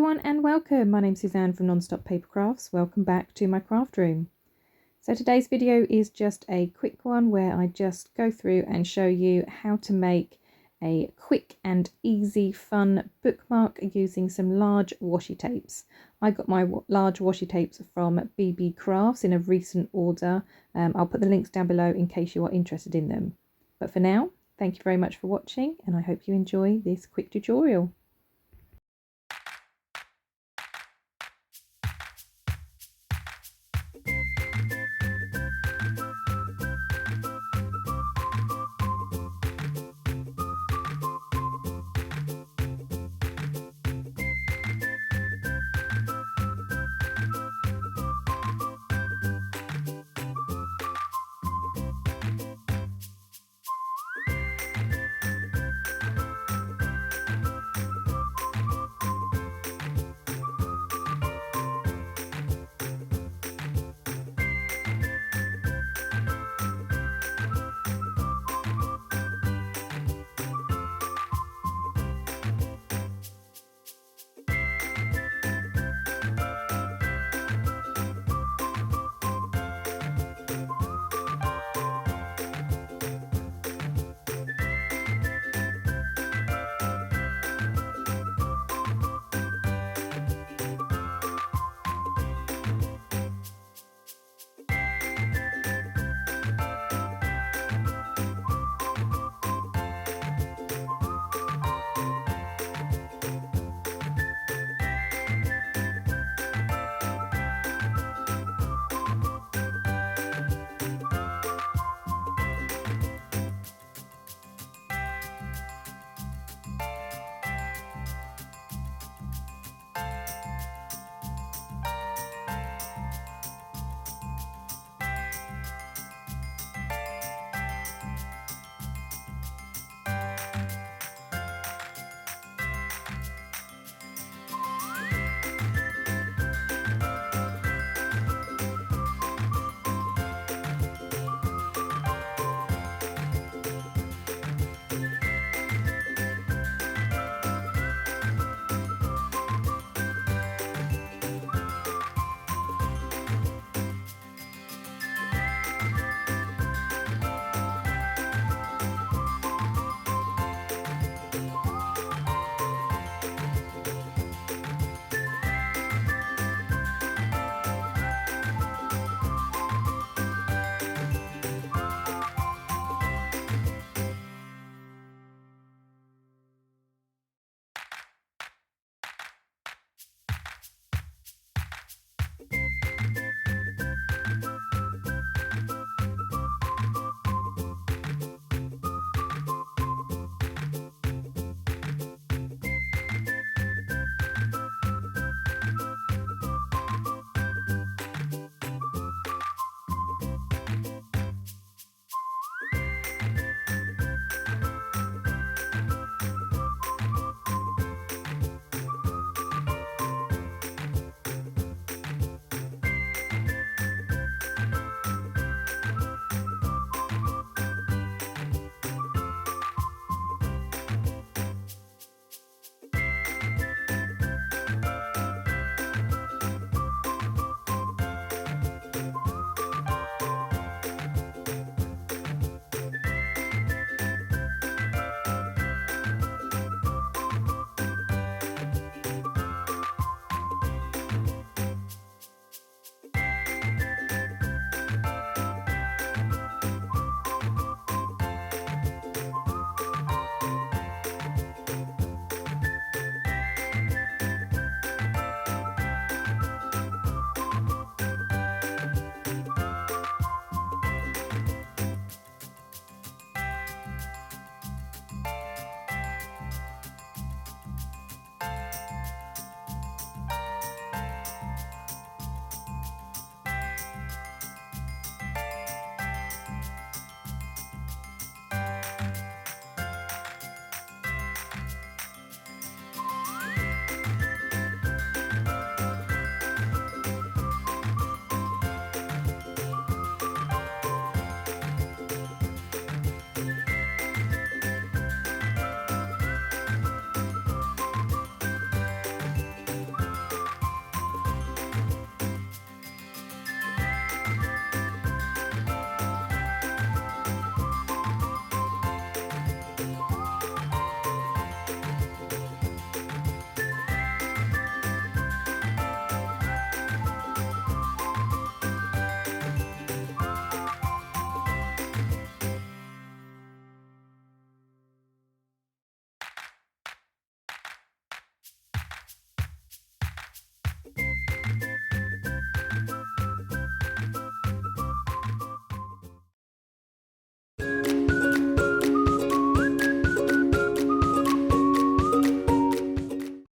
everyone and welcome. My name's Suzanne from Non-Stop Papercrafts. Welcome back to my craft room. So today's video is just a quick one where I just go through and show you how to make a quick and easy fun bookmark using some large washi tapes. I got my large washi tapes from Beebeecrafts in a recent order. I'll put the links down below in case you are interested in them. But for now, thank you very much for watching and I hope you enjoy this quick tutorial.